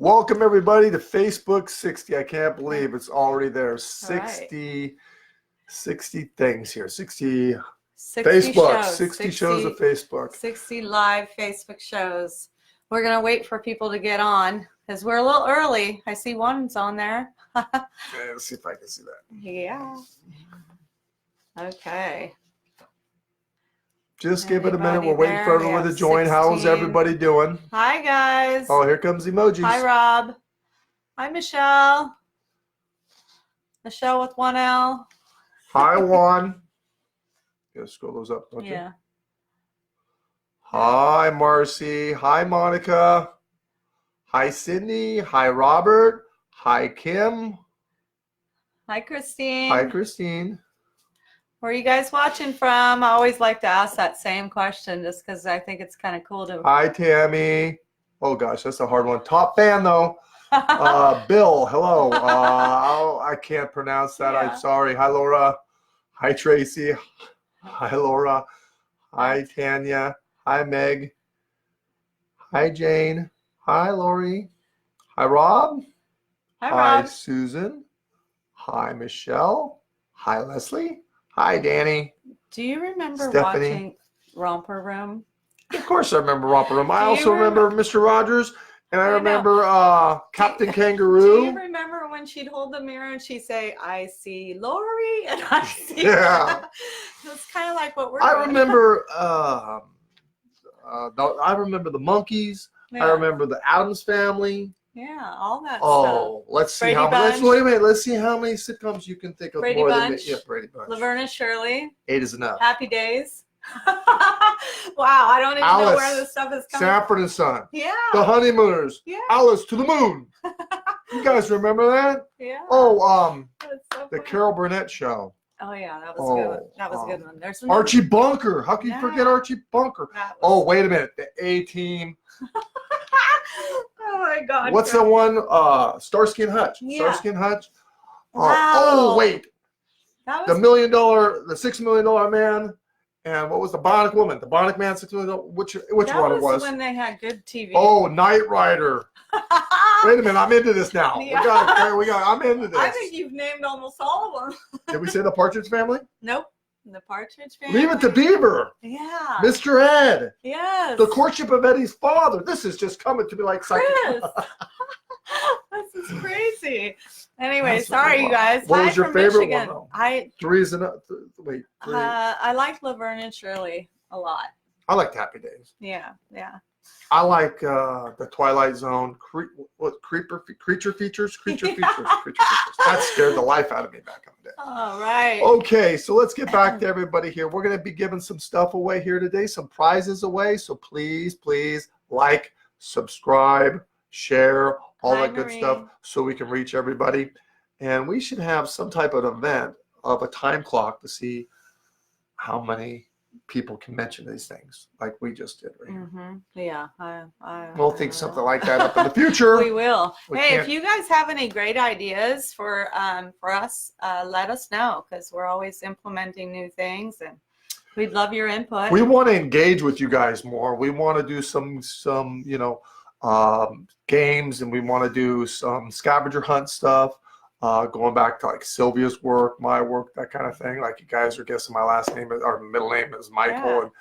Welcome everybody to Facebook 60. I can't believe it's already there. 60 things here. 60 Facebook, shows, 60 shows of Facebook. 60 live Facebook shows. We're going to wait for people to get on because we're a little early. I see one's on there. Let's see if I can see that. Yeah. Okay. Just give it a minute. We're waiting for everyone to join. 16. How's everybody doing? Hi, guys. Oh, here comes emojis. Hi, Rob. Hi, Michelle. Michelle with 1 L. Hi, Juan. You gotta scroll those up, don't you? Yeah. Hi, Marcy. Hi, Monica. Hi, Sydney. Hi, Robert. Hi, Kim. Hi, Christine. Hi, Christine. Where are you guys watching from? I always like to ask that same question just because I think it's kind of cool to. Hi, Tammy. Oh, gosh, that's a hard one. Top fan, though. Bill, hello. I can't pronounce that. Yeah. I'm sorry. Hi, Laura. Hi, Tracy. Hi, Laura. Hi, Tanya. Hi, Meg. Hi, Jane. Hi, Lori. Hi, Rob. Hi, Hi, Rob. Susan. Hi, Michelle. Hi, Leslie. Hi, Danny. Do you remember Stephanie. watching Romper Room? Of course I remember Romper Room. I Do you also remember Mr. Rogers, and I I know. remember Captain Do Kangaroo. you remember when she'd hold the mirror and she'd say, "I see Lori," and I see. Yeah. It's kind of like what we're I doing. remember I remember the Monkees. Yeah. I remember the Addams Family. Yeah, all that stuff. Oh, let's see Brady how Bunch. wait a minute. Let's see how many sitcoms you can think of Brady more Bunch. than Brady Bunch. Laverne and Shirley. 8 is enough. Happy Days. Wow, I don't even know Alice. where this stuff is coming Sanford and Son. Yeah. The Honeymooners. Yeah. Alice to the Moon. You guys remember that? Yeah. Oh, That's so the funny. Carol Burnett Show. Oh yeah, that was a good one. That was a good one. There's another- Archie Bunker. How can you Yeah. forget Archie Bunker? That was- Oh, wait a minute. The A-Team. Oh my God. What's the one? Starsky and Hutch. Yeah. Starsky and Hutch. Wow. Oh, wait. That The was $6 million man. And what was the Bionic Woman? The Bionic Man, $6 million. Which that one it was? when they had good TV. Oh, Knight Rider. Wait a minute. I'm into this now. Yeah. I'm into this. I think you've named almost all of them. Did we say the Partridge Family? Nope. The Partridge Family. Leave It to Beaver. Yeah. Mr. Ed. Yes. The Courtship of Eddie's Father. This is just coming to me like Chris. This is crazy. Anyway, That's sorry, what- you guys. what Hi was your from favorite one, Michigan. though? 3 is enough. Wait. 3. I like Laverne and Shirley a lot. I like Happy Days. Yeah, yeah. I like the Twilight Zone. Creature Features. That scared the life out of me back in the day. All right. Okay, so let's get back to everybody here. We're going to be giving some stuff away here today, some prizes away. So please like, subscribe, share, all Hi, that good Marie. stuff so we can reach everybody. And we should have some type of event of a time clock to see how many people can mention these things like we just did right here. Mm-hmm. Yeah. We'll think something like that up in the future. We will. We Hey, can't- if you guys have any great ideas for us, let us know because we're always implementing new things and we'd love your input. We want to engage with you guys more. We want to do some games, and we want to do some scavenger hunt stuff. Going back to like Sylvia's work, my work, that kind of thing. Like you guys are guessing my last name or middle name is Michael. Yeah. And in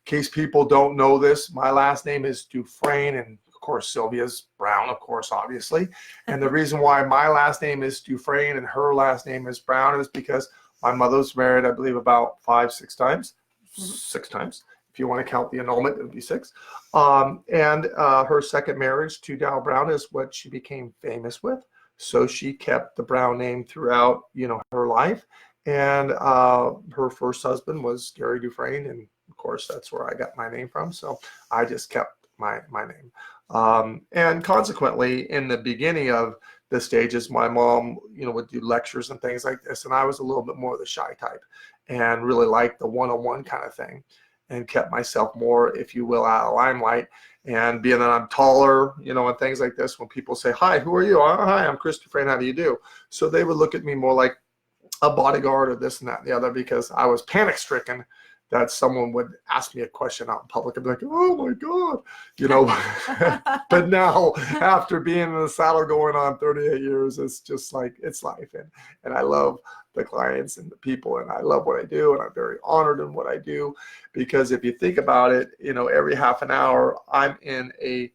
case people don't know this, my last name is Dufresne, and of course Sylvia's Browne, of course, obviously. And the reason why my last name is Dufresne and her last name is Browne is because my mother was married, I believe, about 5-6 times. 6 times. If you want to count the annulment, it would be 6. And her second marriage to Dow Browne is what she became famous with. So she kept the Browne name throughout, her life. And her first husband was Gary Dufresne, and of course that's where I got my name from. So I just kept my name. And consequently, in the beginning of the stages, my mom, would do lectures and things like this, and I was a little bit more of the shy type, and really liked the one-on-one kind of thing, and kept myself more, if you will, out of limelight. And being that I'm taller, and things like this, when people say, "Hi, who are you?" "Oh, hi, I'm Chris Dufresne. How do you do?" So they would look at me more like a bodyguard or this and that and the other, because I was panic-stricken that someone would ask me a question out in public and be like, oh my God, you know. But now, after being in the saddle going on 38 years, it's just like, it's life. And I love the clients and the people, and I love what I do, and I'm very honored in what I do, because if you think about it, you know, every half an hour, I'm in a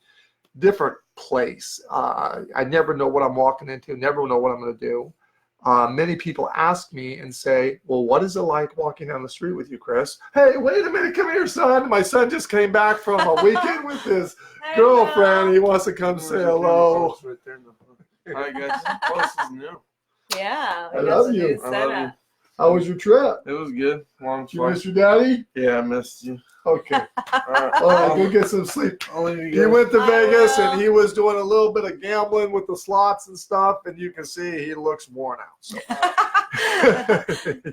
different place. I never know what I'm walking into, never know what I'm going to do. Many people ask me and say, well, what is it like walking down the street with you, Chris? Hey, wait a minute, come here, son. My son just came back from a weekend with his girlfriend. He wants to come say hello. Right there. Hi, guys. Oh, this is new. Yeah. I love you. I love you. How was your trip? It was good. Long Did you miss your daddy? Yeah, I missed you. Okay. All right. All right, go get some sleep. I'll leave you He guys. went to I Vegas will. and he was doing a little bit of gambling with the slots and stuff, and you can see he looks worn out. So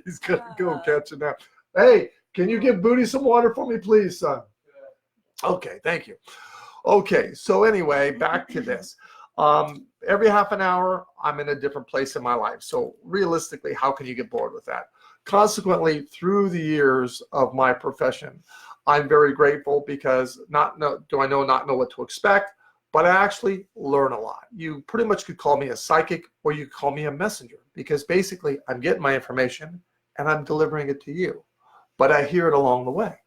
he's gonna go catch a nap. Hey, can you give Booty some water for me, please, son? Okay, thank you. Okay, so anyway, back to this. Every half an hour, I'm in a different place in my life. So realistically, how can you get bored with that? Consequently, through the years of my profession, I'm very grateful because not know what to expect, but I actually learn a lot. You pretty much could call me a psychic, or you could call me a messenger, because basically I'm getting my information and I'm delivering it to you, but I hear it along the way.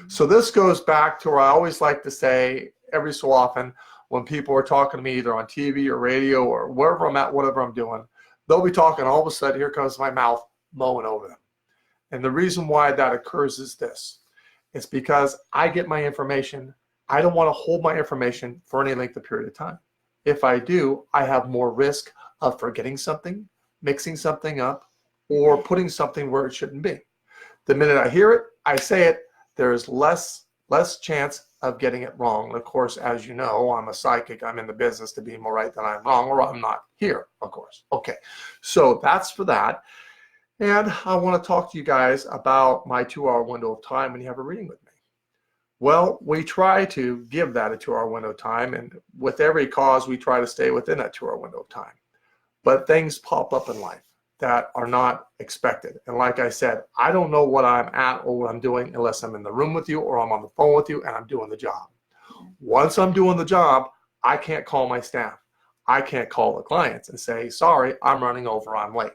So this goes back to where I always like to say every so often, when people are talking to me either on TV or radio or wherever I'm at, whatever I'm doing, they'll be talking, all of a sudden here comes my mouth mowing over them. And the reason why that occurs is this. It's because I get my information. I don't want to hold my information for any length of period of time. If I do, I have more risk of forgetting something, mixing something up, or putting something where it shouldn't be. The minute I hear it, I say it, there is less chance of getting it wrong. And of course, as you know, I'm a psychic. I'm in the business to be more right than I'm wrong, or I'm not here, of course. Okay, so that's for that. And I want to talk to you guys about my 2-hour window of time when you have a reading with me. Well, we try to give that a 2-hour window of time, and with every cause, we try to stay within that 2-hour window of time. But things pop up in life that are not expected. And like I said, I don't know what I'm at or what I'm doing unless I'm in the room with you or I'm on the phone with you and I'm doing the job. Once I'm doing the job, I can't call my staff. I can't call the clients and say, sorry, I'm running over, I'm late.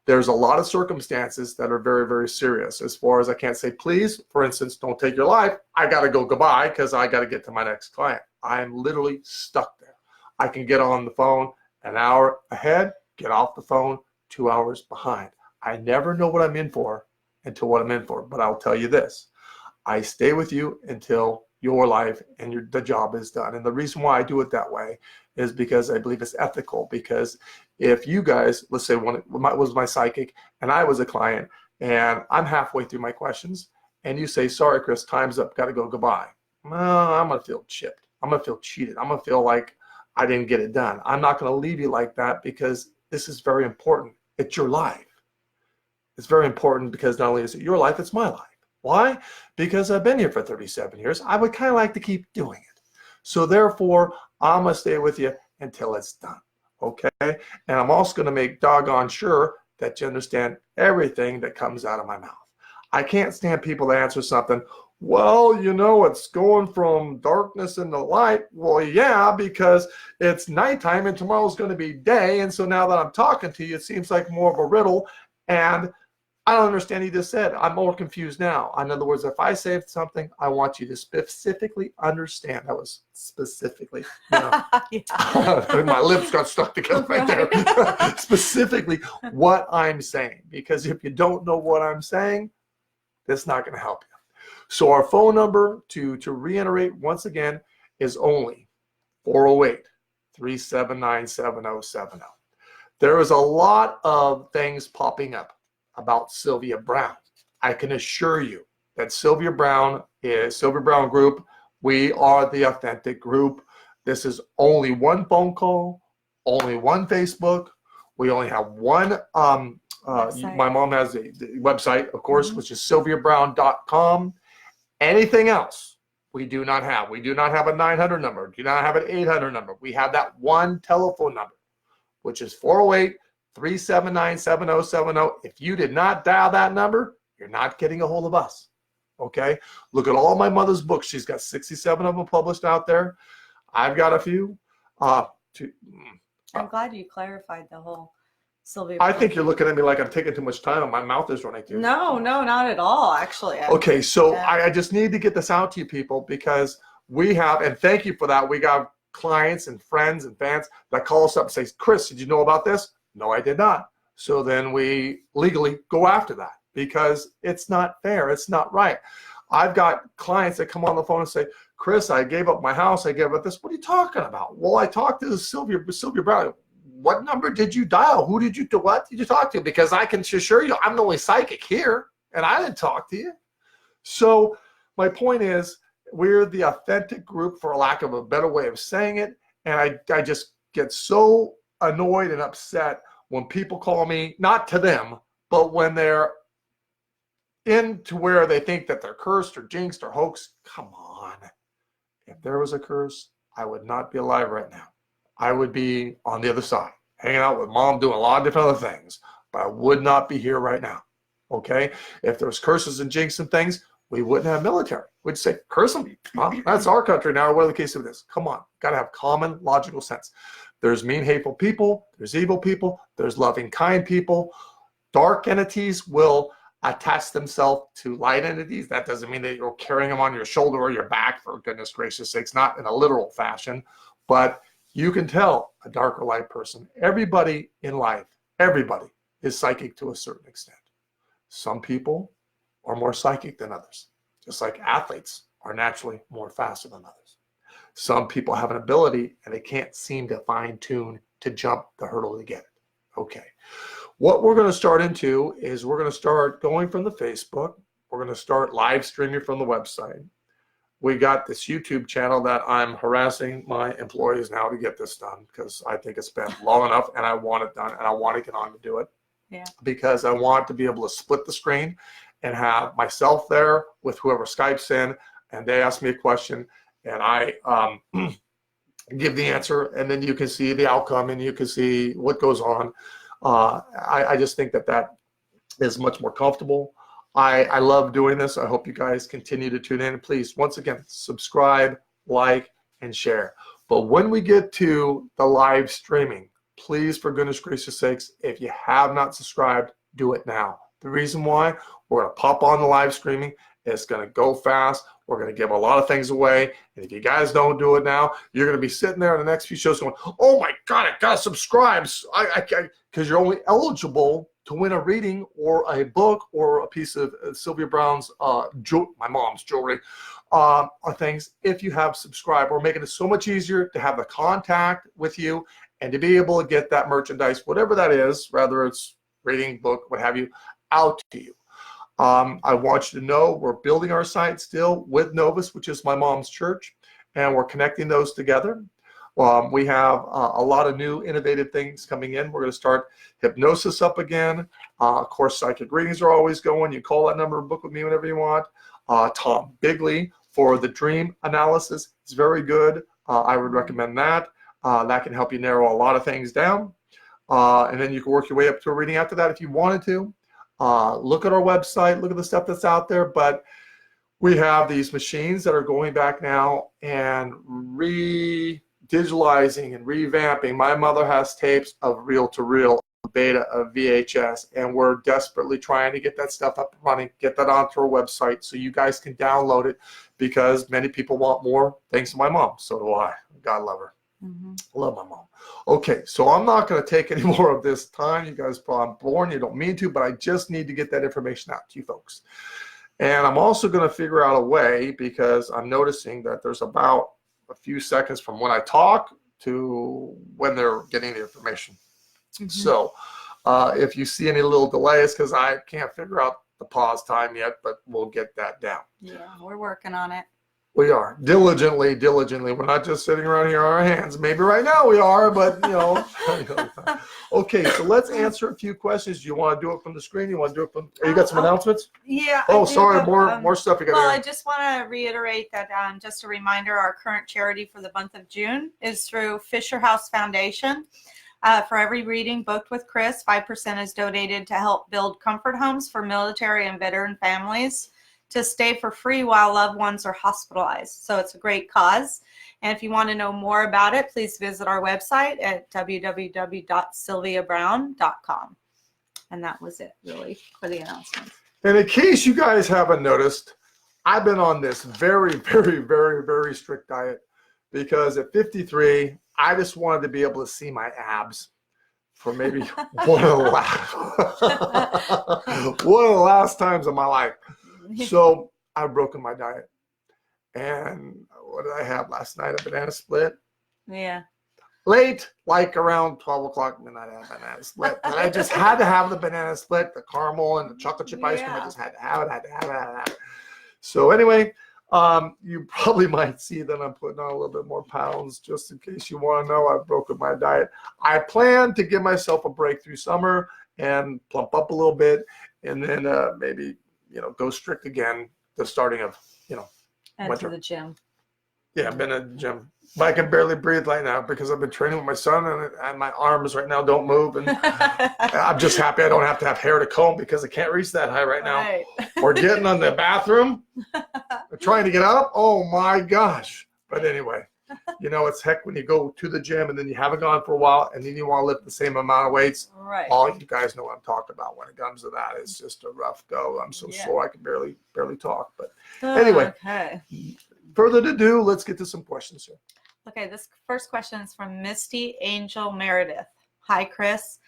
There's a lot of circumstances that are very, very serious. As far as I can't say, please, for instance, don't take your life. I got to go goodbye because I got to get to my next client. I'm literally stuck there. I can get on the phone an hour ahead, get off the phone 2 hours behind. I never know what I'm in for until what I'm in for. But I'll tell you this, I stay with you until your life and the job is done. And the reason why I do it that way is because I believe it's ethical. Because if you guys, let's say one was my psychic and I was a client and I'm halfway through my questions and you say, sorry, Chris, time's up, got to go, goodbye. Well, I'm going to feel chipped. I'm going to feel cheated. I'm going to feel like I didn't get it done. I'm not going to leave you like that because this is very important. It's your life. It's very important because not only is it your life, it's my life. Why? Because I've been here for 37 years. I would kind of like to keep doing it. So therefore, I'm going to stay with you until it's done. Okay? And I'm also going to make doggone sure that you understand everything that comes out of my mouth. I can't stand people that answer something, well, you know, it's going from darkness into light. Well, yeah, because it's nighttime and tomorrow's going to be day. And so now that I'm talking to you, it seems like more of a riddle. And I don't understand what you just said. I'm more confused now. In other words, if I say something, I want you to specifically understand. That was specifically, you know, my lips got stuck together right there. Specifically what I'm saying. Because if you don't know what I'm saying, that's not going to help you. So our phone number, to reiterate once again, is only 408-379-7070. There is a lot of things popping up about Sylvia Browne. I can assure you that Sylvia Browne Group. We are the authentic group. This is only one phone call, only one Facebook. We only have one. My mom has the website, of course, which is sylviabrowne.com. Anything else, we do not have. We do not have a 900 number. Do not have an 800 number. We have that one telephone number, which is 408-379-7070. If you did not dial that number, you're not getting a hold of us. Okay. Look at all my mother's books. She's got 67 of them published out there. I've got a few. To, I'm glad you clarified the whole Sylvia. I think you're looking at me like I'm taking too much time and my mouth is running too. No, not at all, actually. Okay, so Yeah. I just need to get this out to you people because we have, and thank you for that, we got clients and friends and fans that call us up and say, Chris, did you know about this? No, I did not. So then we legally go after that because it's not fair. It's not right. I've got clients that come on the phone and say, Chris, I gave up my house. I gave up this. What are you talking about? Well, I talked to Sylvia Browne. What number did you dial? What did you talk to? Because I can assure you, I'm the only psychic here, and I didn't talk to you. So my point is, we're the authentic group, for lack of a better way of saying it. And I just get so annoyed and upset when people call me, not to them, but when they're into where they think that they're cursed or jinxed or hoaxed. Come on. If there was a curse, I would not be alive right now. I would be on the other side, hanging out with mom, doing a lot of different other things, but I would not be here right now. Okay? If there was curses and jinx and things, we wouldn't have military. We'd say, curse them. Huh? That's our country now, or whatever the case of this. Come on. Got to have common logical sense. There's mean, hateful people. There's evil people. There's loving, kind people. Dark entities will attach themselves to light entities. That doesn't mean that you're carrying them on your shoulder or your back, for goodness gracious sakes, not in a literal fashion, but you can tell a dark or light person. Everybody in life, everybody is psychic to a certain extent. Some people are more psychic than others, just like athletes are naturally more faster than others. Some people have an ability and they can't seem to fine tune to jump the hurdle to get it. Okay. What we're going to start into is we're going to start going from the Facebook. We're going to start live streaming from the website. We got this YouTube channel that I'm harassing my employees now to get this done because I think it's been long enough and I want it done and I want to get on to do it. Yeah. Because I want to be able to split the screen and have myself there with whoever Skypes in, and they ask me a question and I give the answer, and then you can see the outcome and you can see what goes on. I just think that is much more comfortable. I love doing this. I hope you guys continue to tune in. Please, once again, subscribe, like, and share. But when we get to the live streaming, please, for goodness gracious sakes, if you have not subscribed, do it now. The reason why, we're going to pop on the live streaming. It's going to go fast. We're going to give a lot of things away. And if you guys don't do it now, you're going to be sitting there in the next few shows going, oh my God, I got to subscribe. Because you're only eligible to win a reading or a book or a piece of Sylvia Browne's, my mom's jewelry, or things if you have subscribed. We're making it so much easier to have the contact with you and to be able to get that merchandise, whatever that is, whether it's reading, book, what have you, out to you. I want you to know we're building our site still with Novus, which is my mom's church, and we're connecting those together. We have a lot of new innovative things coming in. We're going to start hypnosis up again. Of course, psychic readings are always going. You call that number and book with me whenever you want. Tom Bigley for the dream analysis is very good. I would recommend that. That can help you narrow a lot of things down. And then you can work your way up to a reading after that if you wanted to. Look at our website, look at the stuff that's out there, but we have these machines that are going back now and digitalizing and revamping. My mother has tapes of reel-to-reel, beta of VHS, and we're desperately trying to get that stuff up and running, get that onto our website so you guys can download it because many people want more, thanks to my mom. So do I. God love her. Mm-hmm. Love my mom. Okay, so I'm not going to take any more of this time. You guys probably born, you don't mean to, but I just need to get that information out to you folks. And I'm also going to figure out a way, because I'm noticing that there's about a few seconds from when I talk to when they're getting the information. Mm-hmm. So if you see any little delays, because I can't figure out the pause time yet, but we'll get that down. Yeah, we're working on it. We are diligently. We're not just sitting around here on our hands. Maybe right now we are, but you know. Okay, so let's answer a few questions. Do you want to do it from the screen? You want to do it from? You got some announcements? Yeah. Oh, sorry. More stuff you got. Well, I just want to reiterate that just a reminder: our current charity for the month of June is through Fisher House Foundation. For every reading booked with Chris, 5% is donated to help build comfort homes for military and veteran families. to stay for free while loved ones are hospitalized. So it's a great cause. And if you want to know more about it, please visit our website at www.sylviabrowne.com. And that was it, really, for the announcement. And in case you guys haven't noticed, I've been on this very, very, very, very strict diet because at 53, I just wanted to be able to see my abs for maybe one of the last times of my life. So I've broken my diet. And what did I have last night? A banana split. Yeah. Late, like around 12 o'clock midnight, I had a banana split. And I just had to have the banana split, the caramel and the chocolate chip ice cream. I just had to have it. So anyway, you probably might see that I'm putting on a little bit more pounds just in case you want to know. I've broken my diet. I plan to give myself a break through summer and plump up a little bit and then maybe, go strict again the starting of, And winter. to the gym. Yeah, I've been at the gym. But I can barely breathe right now because I've been training with my son and my arms right now don't move. And I'm just happy I don't have to have hair to comb because I can't reach that high right now. Right. We're getting on the bathroom. We're trying to get up. Oh my gosh. But anyway, it's heck when you go to the gym and then you haven't gone for a while and then you want to lift the same amount of weights. Right. All you guys know what I'm talking about when it comes to that. It's just a rough go. I'm so sore I can barely talk. But anyway, Okay. further ado, let's get to some questions here. Okay, this first question is from Misty Angel Meredith. Hi, Chris.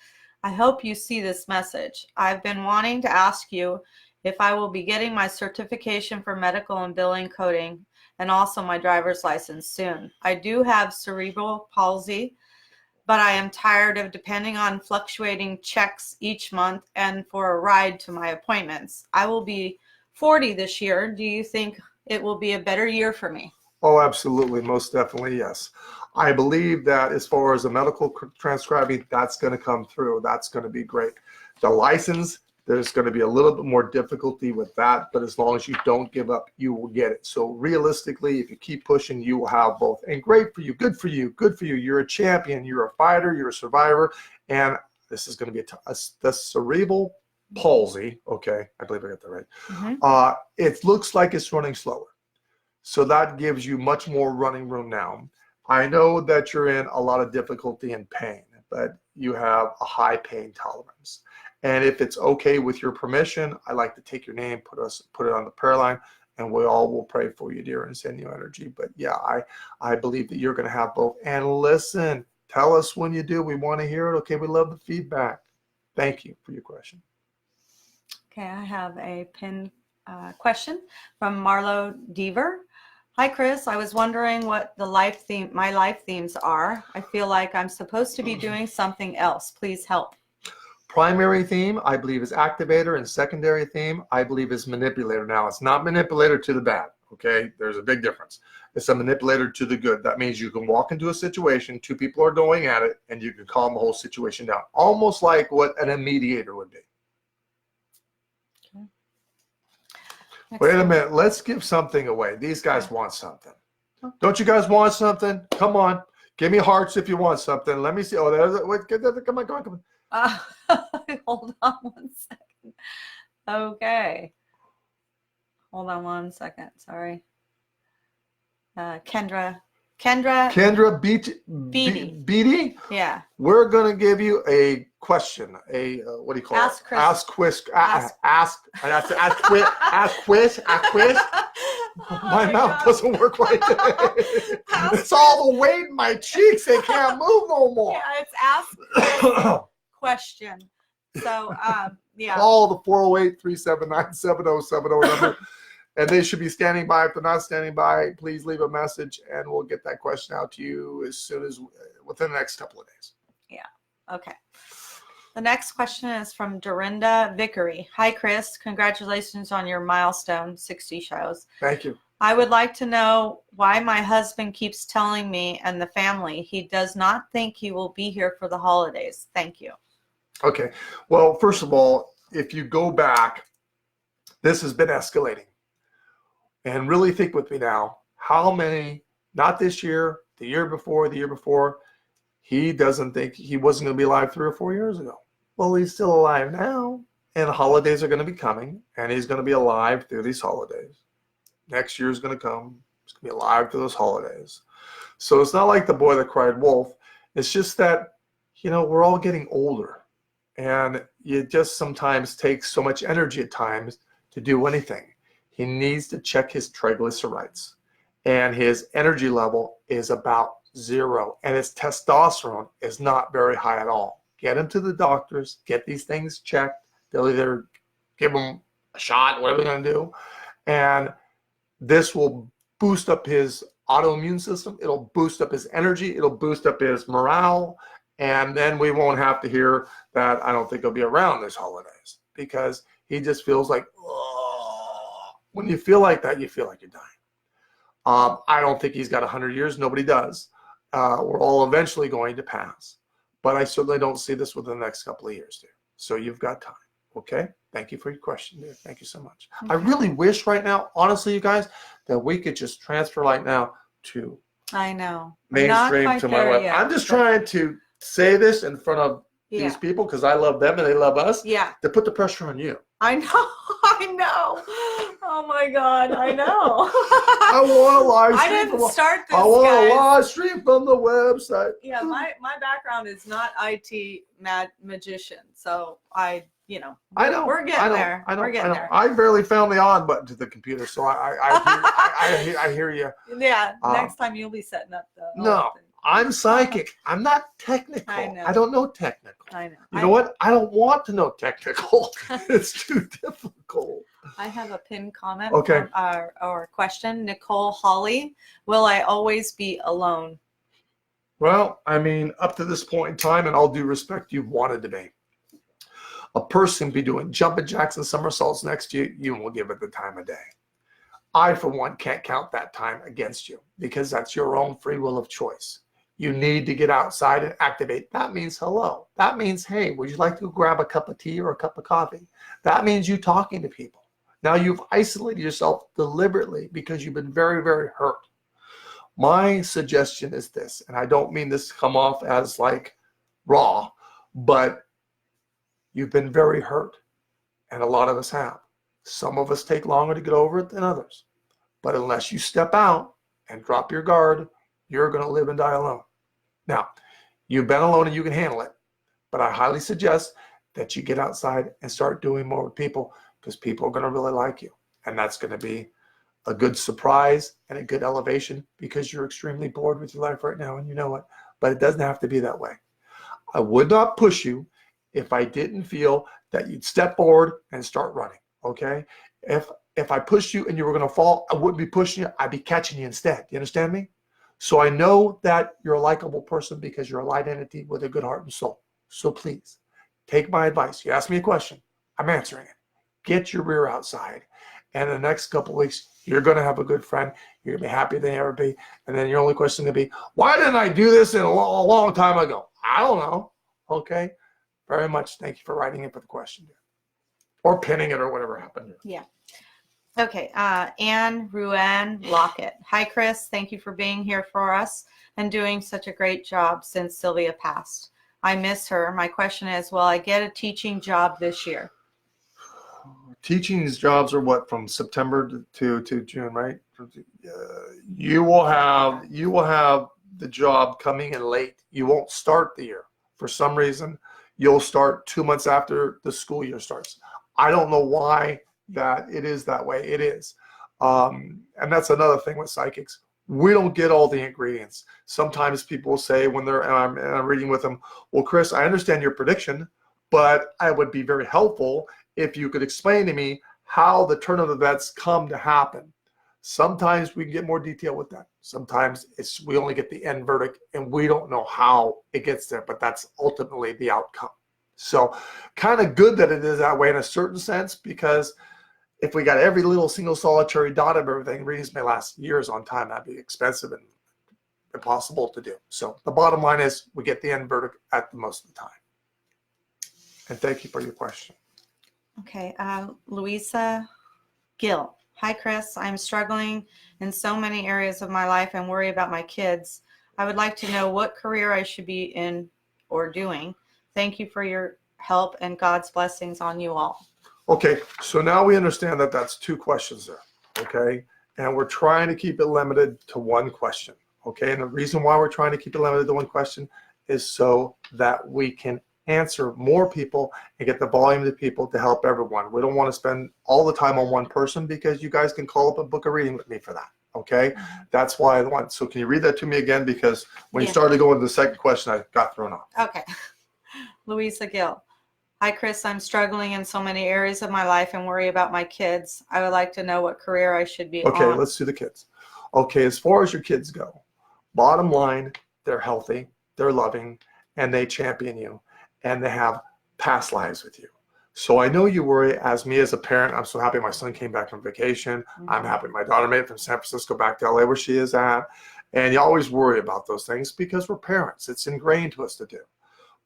I hope you see this message. I've been wanting to ask you if I will be getting my certification for medical and billing coding and also my driver's license soon. I do have cerebral palsy, but I am tired of depending on fluctuating checks each month and for a ride to my appointments. I will be 40 this year. Do you think it will be a better year for me? Oh, absolutely. Most definitely, yes. I believe that as far as the medical transcribing, that's going to come through. That's going to be great. The license, there's going to be a little bit more difficulty with that, but as long as you don't give up, you will get it. So realistically, if you keep pushing, you will have both. And great for you, good for you, good for you. You're a champion, you're a fighter, you're a survivor, and this is going to be the cerebral palsy. Okay, I believe I got that right. Mm-hmm. It looks like it's running slower. So that gives you much more running room now. I know that you're in a lot of difficulty and pain, but you have a high pain tolerance. And if it's okay with your permission, I like to take your name, put it on the prayer line, and we all will pray for you, dear, and send you energy. But yeah, I believe that you're going to have both. And listen, tell us when you do. We want to hear it. Okay, we love the feedback. Thank you for your question. Okay, I have a pinned question from Marlo Deaver. Hi, Chris. I was wondering what my life themes are. I feel like I'm supposed to be doing something else. Please help. Primary theme, I believe, is activator, and secondary theme, I believe, is manipulator. Now, it's not manipulator to the bad, okay? There's a big difference. It's a manipulator to the good. That means you can walk into a situation, two people are going at it, and you can calm the whole situation down, almost like what a mediator would be. Wait a minute. Let's give something away. These guys want something. Don't you guys want something? Come on. Give me hearts if you want something. Let me see. Oh, there's wait. Come on. Hold on one second. Okay. Hold on one second. Sorry. Kendra Beatty. Yeah. We're going to give you a question. What do you call Ask it? Chris. Ask quiz. Ask quiz. My mouth doesn't work right there. It's all the weight in my cheeks. They can't move no more. Yeah, it's ask Chris question. So, yeah. Call the 408-379-7070 number. And they should be standing by. If they're not standing by, please leave a message and we'll get that question out to you as soon as within the next couple of days. Yeah. Okay. The next question is from Dorinda Vickery. Hi, Chris. Congratulations on your milestone, 60 shows. Thank you. I would like to know why my husband keeps telling me and the family he does not think he will be here for the holidays. Thank you. Okay. Well, first of all, if you go back, this has been escalating. And really think with me now, how many, not this year, the year before, he doesn't think he wasn't going to be alive 3 or 4 years ago. Well, he's still alive now, and holidays are going to be coming, and he's going to be alive through these holidays. Next year's going to come. He's going to be alive through those holidays. So it's not like the boy that cried wolf. It's just that, we're all getting older, and you just sometimes take so much energy at times to do anything. He needs to check his triglycerides, and his energy level is about 0, and his testosterone is not very high at all. Get him to the doctors, get these things checked. They'll either give him a shot, whatever they're going to do, and this will boost up his autoimmune system. It'll boost up his energy. It'll boost up his morale, and then we won't have to hear that I don't think he'll be around this holidays, because he just feels like, oh. When you feel like that, you feel like you're dying. I don't think he's got 100 years. Nobody does. We're all eventually going to pass. But I certainly don't see this within the next couple of years, dear. So you've got time. Okay? Thank you for your question, dear. Thank you so much. Okay. I really wish right now, honestly, you guys, that we could just transfer right now to I know. mainstream, Not to quite my there web. yet, I'm just but- trying to say this in front of Yeah. these people because I love them and they love us, Yeah. to put the pressure on you. I know. I know. Oh my God. I know. I want a live I stream. didn't start this, I want a guys. live stream from the website. Yeah, my background is not IT magician, so I know we're getting there. We're getting there. I barely found the on button to the computer, so I hear you. Yeah, next time you'll be setting up the. No, thing. I'm psychic. I'm not technical. I know. I don't know technical. I know. You know what? I don't want to know technical. It's too difficult. I have a pinned comment. Okay. Or question. Nicole Holly, will I always be alone? Well, I mean, up to this point in time, and all due respect, you've wanted to be. A person be doing jumping jacks and somersaults next to you, you will give it the time of day. I, for one, can't count that time against you because that's your own free will of choice. You need to get outside and activate. That means hello. That means, hey, would you like to grab a cup of tea or a cup of coffee? That means you talking to people. Now you've isolated yourself deliberately because you've been very, very hurt. My suggestion is this, and I don't mean this to come off as like raw, but you've been very hurt, and a lot of us have. Some of us take longer to get over it than others. But unless you step out and drop your guard, you're going to live and die alone. Now, you've been alone and you can handle it, but I highly suggest that you get outside and start doing more with people because people are going to really like you. And that's going to be a good surprise and a good elevation because you're extremely bored with your life right now and you know it. But it doesn't have to be that way. I would not push you if I didn't feel that you'd step forward and start running, okay? If I pushed you and you were going to fall, I wouldn't be pushing you. I'd be catching you instead. You understand me? So I know that you're a likable person because you're a light entity with a good heart and soul. So please, take my advice. You ask me a question, I'm answering it. Get your rear outside. And the next couple of weeks, you're going to have a good friend. You're going to be happier than you ever be. And then your only question is going to be, why didn't I do this a long time ago? I don't know. Okay? Very much. Thank you for writing in for the question. Or pinning it or whatever happened. Yeah. Okay. Anne Ruan Lockett. Hi, Chris. Thank you for being here for us and doing such a great job since Sylvia passed. I miss her. My question is, will I get a teaching job this year? Teaching jobs are what, from September to June, right? You will have the job coming in late. You won't start the year. For some reason, you'll start 2 months after the school year starts. I don't know why that it is that way. It is. And that's another thing with psychics. We don't get all the ingredients. Sometimes people will say when I'm reading with them, well, Chris, I understand your prediction, but I would be very helpful if you could explain to me how the turn of events come to happen. Sometimes we can get more detail with that. Sometimes we only get the end verdict and we don't know how it gets there, but that's ultimately the outcome. So kind of good that it is that way in a certain sense, because if we got every little single solitary dot of everything, readings may last years on time. That'd be expensive and impossible to do. So the bottom line is we get the end verdict at the most of the time. And thank you for your question. Okay. Louisa Gill. Hi, Chris. I'm struggling in so many areas of my life and worry about my kids. I would like to know what career I should be in or doing. Thank you for your help and God's blessings on you all. Okay, so now we understand that that's 2 questions there, okay? And we're trying to keep it limited to 1 question, okay? And the reason why we're trying to keep it limited to 1 question is so that we can answer more people and get the volume of people to help everyone. We don't want to spend all the time on 1 person because you guys can call up and book a reading with me for that, okay? That's why I want. So can you read that to me again? Because when you started going to the second question, I got thrown off. Okay. Louisa Gill. Hi, Chris. I'm struggling in so many areas of my life and worry about my kids. I would like to know what career I should be Okay, on. let's do the kids. Okay, as far as your kids go, bottom line, they're healthy, they're loving, and they champion you, and they have past lives with you. So I know you worry. As me as a parent, I'm so happy my son came back from vacation. I'm happy my daughter made it from San Francisco back to LA where she is at. And you always worry about those things because we're parents. It's ingrained to us to do.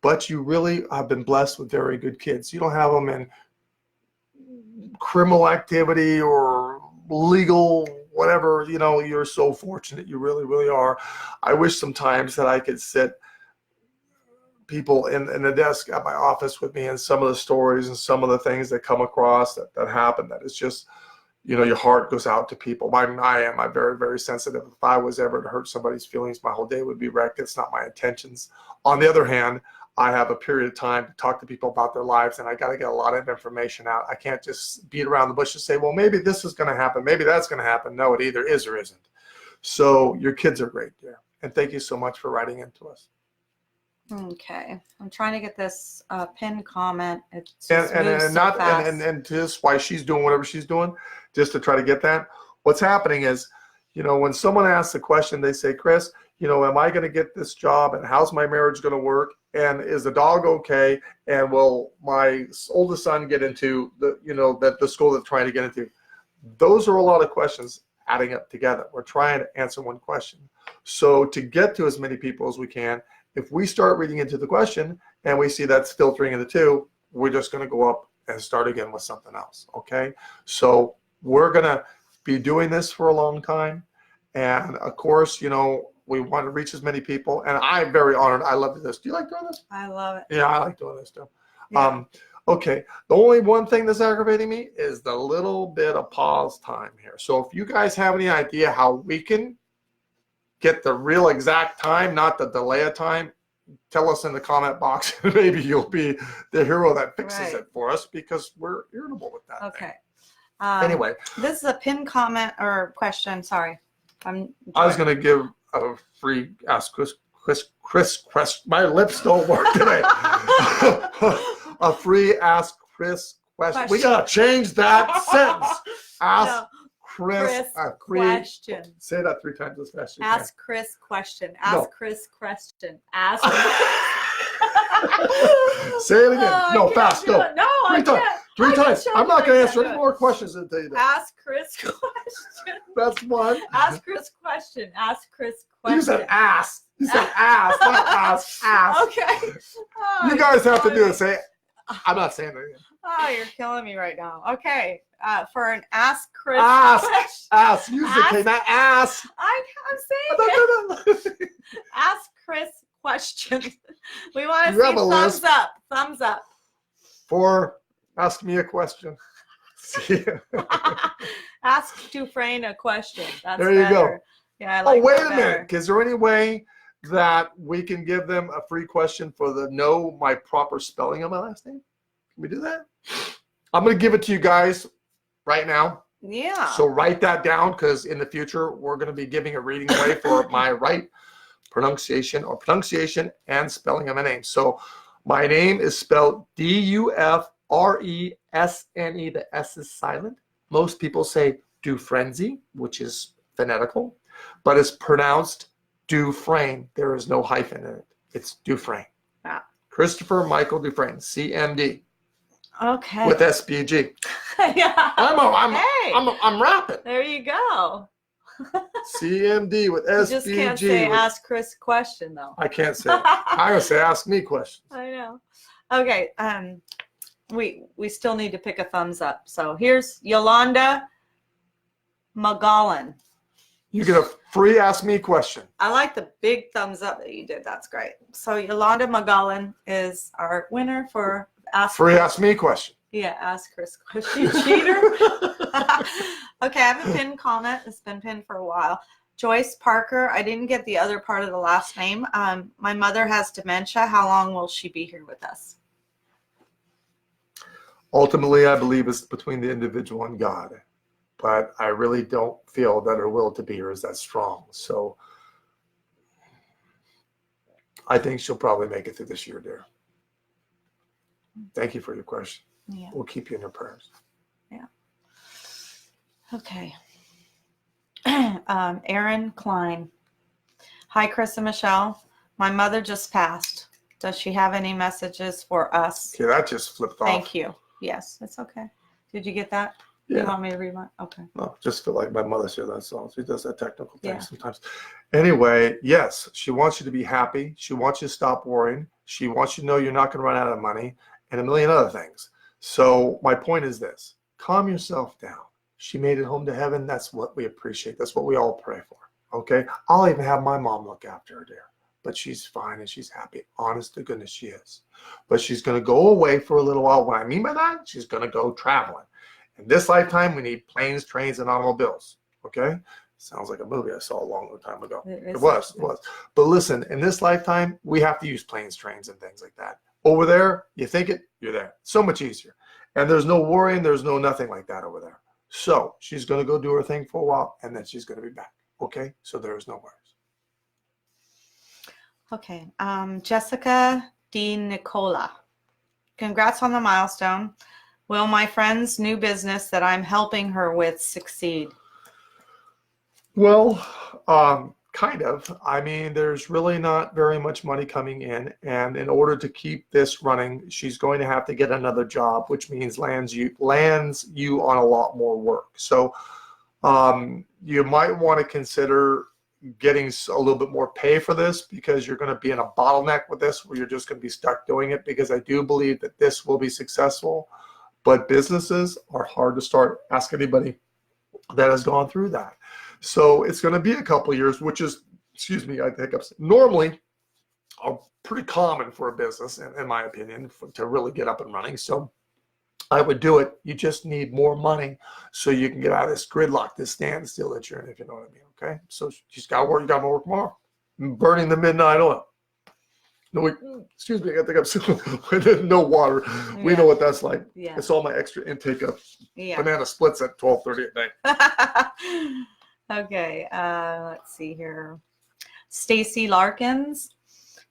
But you really have been blessed with very good kids. You don't have them in criminal activity or legal whatever. You know, you're so fortunate. You really, really are. I wish sometimes that I could sit people in the desk at my office with me and some of the stories and some of the things that come across that happen, that it's just, you know, your heart goes out to people. I'm very, very sensitive. If I was ever to hurt somebody's feelings, my whole day would be wrecked. It's not my intentions. On the other hand, I have a period of time to talk to people about their lives, and I got to get a lot of information out. I can't just beat around the bush and say, well, maybe this is going to happen. Maybe that's going to happen. No, it either is or isn't. So your kids are great, dear. And thank you so much for writing into us. Okay. I'm trying to get this pinned comment. It's And just why she's doing whatever she's doing, just to try to get that. What's happening is, you know, when someone asks a question, they say, Chris, you know, am I going to get this job, and how's my marriage going to work, and is the dog okay, and will my oldest son get into the, you know, the school they're trying to get into? Those are a lot of questions adding up together. We're trying to answer 1 question. So to get to as many people as we can, if we start reading into the question and we see that's filtering into 2, we're just going to go up and start again with something else, okay? So we're going to be doing this for a long time. And of course, you know, we want to reach as many people. And I'm very honored. I love this. Do you like doing this? I love it. Yeah, I like doing this too. Yeah. Okay, the only one thing that's aggravating me is the little bit of pause time here. So if you guys have any idea how we can get the real exact time, not the delay of time, tell us in the comment box. Maybe you'll be the hero that fixes it for us, because we're irritable with that. Okay. Anyway, this is a pinned comment or question. Sorry. I was going to give a free Ask Chris question. My lips don't work today. A free Ask Chris question. We got to change that sentence. Ask Chris question. Say that 3 times as fast as you Ask can. Chris question. Ask Chris question. Ask. Say it again. No, fast. Go. No, 3 times. 3 times. I'm not going to answer any more questions until you do. Ask Chris question. That's 1. Ask Chris question. Ask Chris question. You said ask. You said ask, not ask. Ask. Okay. Oh, you guys have to do it. Say, I'm not saying it again. Oh, you're killing me right now. Okay. For an Ask Chris question. Ask. Use the K, not ask. I'm saying it. Ask Chris question. We want to see thumbs up. Thumbs up. For ask me a question. Ask Dufresne a question. That's there you better. go. Yeah, I like wait that a minute. Is there any way that we can give them a free question for the know my proper spelling of my last name? Can we do that? I'm going to give it to you guys right now. Yeah. So write that down, because in the future we're going to be giving a reading away for my right pronunciation and spelling of my name. So my name is spelled Dufresne. The S is silent. Most people say Dufresne, which is phonetical, but it's pronounced Dufresne. There is no hyphen in it. It's Dufresne. Yeah. Christopher Michael Dufresne, CMD. Okay. With SPG. Yeah. I'm rapping. There you go. CMD with SPG. You just can't say ask Chris question though. I can't say it. I'm gonna say ask me questions. I know. Okay. We still need to pick a thumbs up. So here's Yolanda Magallan. You get a free ask me question. I like the big thumbs up that you did. That's great. So Yolanda Magallan is our winner for Free ask me question. Yeah, ask Chris question, cheater. Okay, I have a pinned comment. It's been pinned for a while. Joyce Parker. I didn't get the other part of the last name. My mother has dementia. How long will she be here with us? Ultimately, I believe it's between the individual and God, but I really don't feel that her will to be here is that strong. So I think she'll probably make it through this year, dear. Thank you for your question. Yeah. We'll keep you in your prayers. Yeah. Okay. Erin Klein. Hi, Chris and Michelle. My mother just passed. Does she have any messages for us? Okay, that just flipped off. Thank you. Yes, it's okay. Did you get that? Yeah. You want me to read mine? Okay. No, just feel like my mother's here, that's all. She does that technical thing Yeah. sometimes. Anyway, yes, she wants you to be happy. She wants you to stop worrying. She wants you to know you're not going to run out of money and a million other things. So my point is this. Calm yourself down. She made it home to heaven. That's what we appreciate. That's what we all pray for. Okay? I'll even have my mom look after her, dear. But she's fine and she's happy. Honest to goodness, she is. But she's going to go away for a little while. What I mean by that, she's going to go traveling. In this lifetime, we need planes, trains, and automobiles. Okay? Sounds like a movie I saw a long time ago. It was. But listen, in this lifetime, we have to use planes, trains, and things like that. Over there, you think it, you're there. So much easier. And there's no worrying. There's no nothing like that over there. So she's going to go do her thing for a while, and then she's going to be back. Okay? So there is no worries. Okay. Jessica D. Nicola. Congrats on the milestone. Will my friend's new business that I'm helping her with succeed? Well, kind of. I mean, there's really not very much money coming in. And in order to keep this running, she's going to have to get another job, which means lands you on a lot more work. So you might want to consider getting a little bit more pay for this, because you're going to be in a bottleneck with this where you're just going to be stuck doing it, because I do believe that this will be successful. But businesses are hard to start. Ask anybody that has gone through that. So it's going to be a couple of years, which is, excuse me, I think normally pretty common for a business, in my opinion, to really get up and running. So I would do it. You just need more money so you can get out of this gridlock, this standstill that you're in, if you know what I mean. Okay. So she's got to work. You got to work more. Burning the midnight oil. No, excuse me. I think I'm still no water. Yeah. We know what that's like. Yeah. It's all my extra intake of banana splits at 12:30 at night. Okay. Let's see here. Stacy Larkins.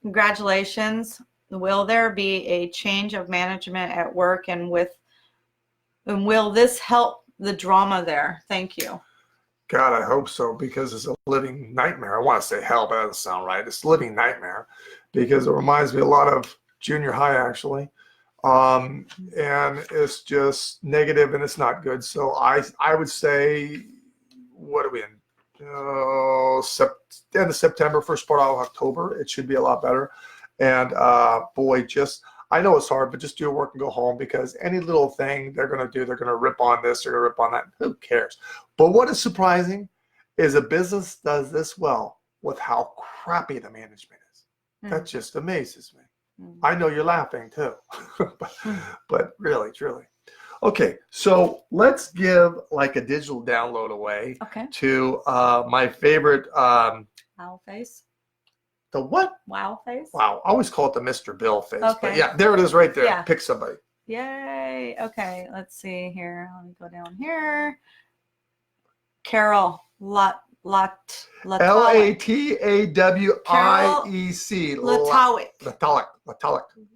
Congratulations. Will there be a change of management at work, and will this help the drama there? Thank you. God, I hope so, because it's a living nightmare. I want to say hell, but that doesn't sound right. It's a living nightmare, because it reminds me a lot of junior high, actually. And it's just negative and it's not good. So I would say, what are we in? End of September, first part of October. It should be a lot better. And boy, I know it's hard, but just do your work and go home, because any little thing they're going to do, they're going to rip on this, they're going to rip on that. Who cares? But what is surprising is a business does this well with how crappy the management is. That just amazes me. I know you're laughing too, but really, truly. Okay, so let's give like a digital download away to my favorite. Wow face. The what? Wow face. Wow. I always call it the Mr. Bill face. Okay. But yeah, there it is right there. Yeah. Pick somebody. Yay. Okay, let's see here. Let me go down here. Carol Latawik. Latawik.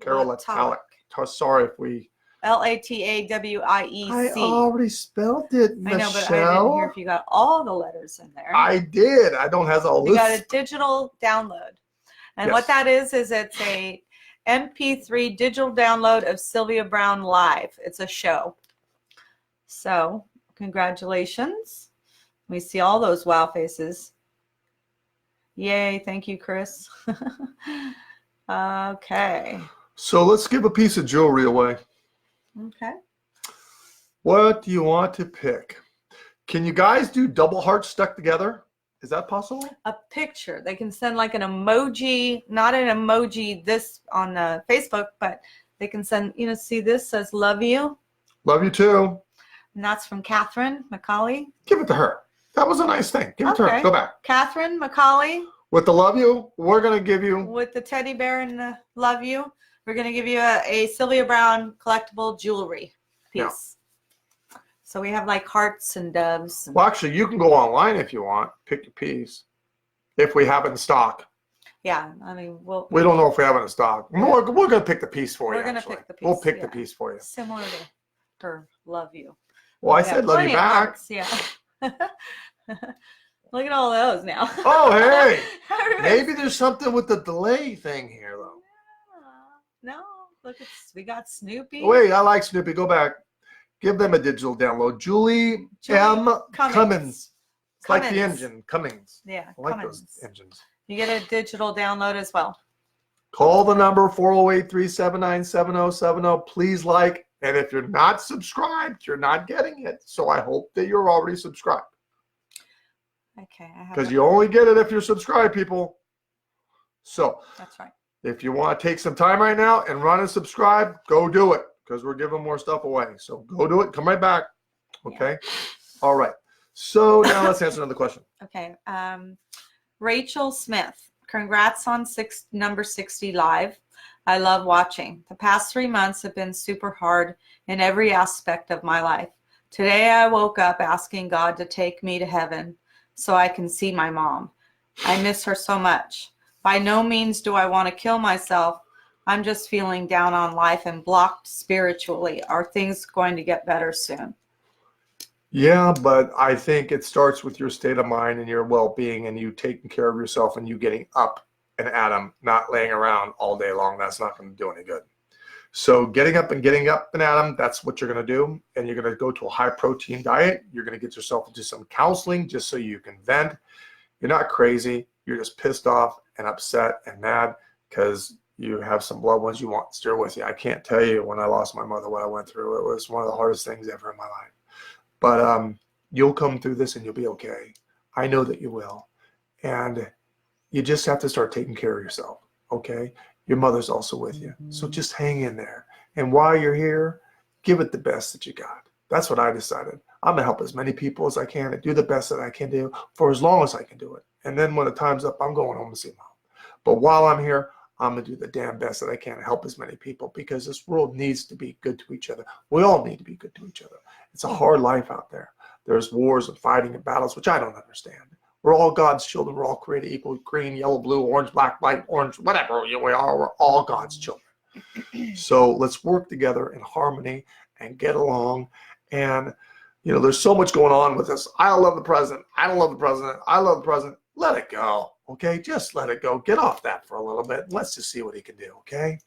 Carol Latawik. Sorry if we. Latawik. I already spelled it, Michelle. I know, but I didn't hear if you got all the letters in there. I did. I don't have all. You got a digital download. And what that is it's a MP3 digital download of Sylvia Browne live. It's a show. So, congratulations. We see all those wow faces. Yay, thank you, Chris. Okay. So let's give a piece of jewelry away. Okay. What do you want to pick? Can you guys do double hearts stuck together? Is that possible? A picture. They can send like an emoji, not an emoji this on Facebook, but They can send, see this says love you. Love you too. And that's from Catherine McCauley. Give it to her. That was a nice thing. Give it to her. Okay. Go back. Catherine McCauley With the love you, we're going to give you. with the teddy bear and the love you. We're going to give you a Sylvia Browne collectible jewelry piece. Yeah. So we have like hearts and doves. And, Well, actually, you can go online if you want. Pick your piece. If we have it in stock. yeah, I mean, We don't know if we have it in stock. We're going to pick the piece for you. We're gonna actually. pick the piece, We'll pick the yeah. piece for you. similar to her love you. Well, I We said have love you plenty of back. hearts, yeah. Look at all those now. Oh, hey. Everybody's- Maybe there's something with the delay thing here, though. No, look, we got Snoopy. Wait, I like Snoopy. Go back. Give them a digital download. Julie M. Cummins. It's like the Cummins. engine. Cummings. Yeah, I like Cummins. those engines. You get a digital download as well. Call the number 408-379-7070. Please like. And if you're not subscribed, you're not getting it. So I hope that you're already subscribed. Okay, I have Because you only get it if you're subscribed, people. So that's right. if you want to take some time right now and run and subscribe, go do it. Because we're giving more stuff away. So go do it. Come right back. Okay? All right. So now let's answer another question. Okay. Rachel Smith, congrats on number 60 live. I love watching. The past 3 months have been super hard in every aspect of my life. Today I woke up asking God to take me to heaven so I can see my mom. I miss her so much. By no means do I want to kill myself. I'm just feeling down on life and blocked spiritually. Are things going to get better soon? Yeah, but I think it starts with your state of mind and your well-being and you taking care of yourself and you getting up and at 'em, not laying around all day long. That's not going to do any good. So getting up and at 'em, that's what you're going to do. And you're going to go to a high-protein diet. You're going to get yourself into some counseling just so you can vent. You're not crazy. You're just pissed off and upset and mad because you have some loved ones you want to steer with you. I can't tell you when I lost my mother what I went through. It was one of the hardest things ever in my life. But you'll come through this and you'll be okay. I know that you will. And you just have to start taking care of yourself, okay? Your mother's also with you. So just hang in there. And while you're here, give it the best that you got. That's what I decided. I'm going to help as many people as I can and do the best that I can do for as long as I can do it. And then when the time's up, I'm going home to see mom. But while I'm here, I'm going to do the damn best that I can to help as many people because this world needs to be good to each other. We all need to be good to each other. It's a hard life out there. There's wars and fighting and battles, which I don't understand. We're all God's children. We're all created equal, green, yellow, blue, orange, black, white, orange, whatever we are. We're all God's children. So let's work together in harmony and get along. And, there's so much going on with this. I love the president. I don't love the president. I love the president. Let it go. Okay, just let it go. Get off that for a little bit. Let's just see what he can do, okay?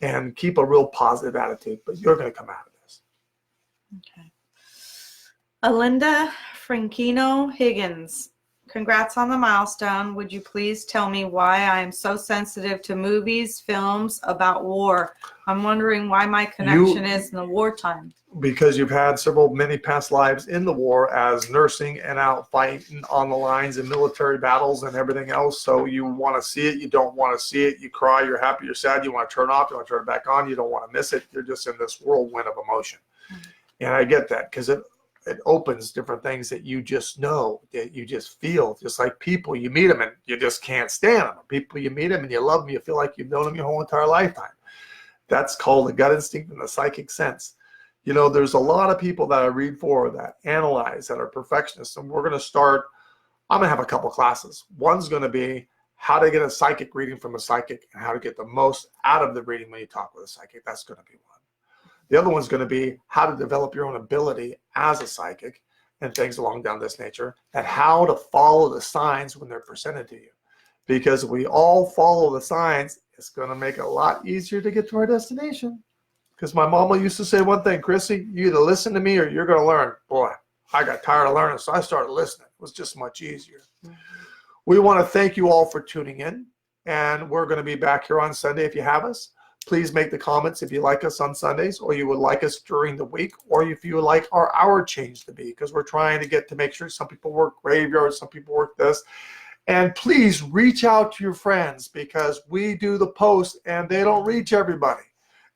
And keep a real positive attitude, but you're going to come out of this. Okay. Alinda Franchino Higgins, congrats on the milestone. Would you please tell me why I am so sensitive to movies, films about war? I'm wondering why my connection is in the wartime. Because you've had many past lives in the war as nursing and out fighting on the lines in military battles and everything else. So you want to see it. You don't want to see it. You cry. You're happy. You're sad. You want to turn off. You want to turn it back on. You don't want to miss it. You're just in this whirlwind of emotion. And I get that because it opens different things that you just know, that you just feel. Just like people, you meet them and you just can't stand them. People, you meet them and you love them. You feel like you've known them your whole entire lifetime. That's called the gut instinct and the psychic sense. There's a lot of people that I read for that analyze, that are perfectionists. And we're going to start, I'm going to have a couple classes. One's going to be how to get a psychic reading from a psychic and how to get the most out of the reading when you talk with a psychic. That's going to be one. The other one's going to be how to develop your own ability as a psychic and things along down this nature, and how to follow the signs when they're presented to you. Because if we all follow the signs, it's going to make it a lot easier to get to our destination. Because my mama used to say one thing, Chrissy, you either listen to me or you're going to learn. Boy, I got tired of learning, so I started listening. It was just much easier. We want to thank you all for tuning in, and we're going to be back here on Sunday if you have us. Please make the comments if you like us on Sundays, or you would like us during the week, or if you would like our hour change to be, because we're trying to make sure some people work graveyards, some people work this. And please reach out to your friends, because we do the post and they don't reach everybody.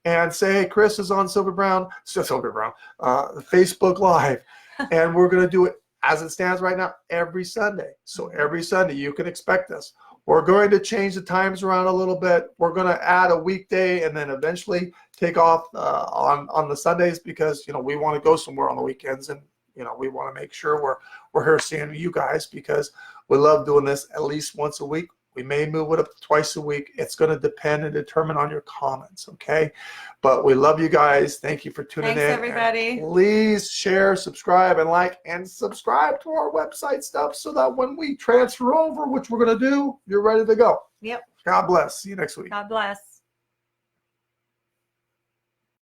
and say, hey, Chris is on Sylvia Browne, Facebook Live. And we're going to do it as it stands right now every Sunday. So every Sunday you can expect us. We're going to change the times around a little bit. We're going to add a weekday and then eventually take off on the Sundays because, you know, we want to go somewhere on the weekends, and, you know, we want to make sure we're here seeing you guys because we love doing this at least once a week. We may move it up to twice a week. It's going to depend and determine on your comments, okay? But we love you guys. Thank you for tuning in. Thanks, everybody. And please share, subscribe, and like, and subscribe to our website stuff so that when we transfer over, which we're going to do, you're ready to go. Yep. God bless. See you next week. God bless.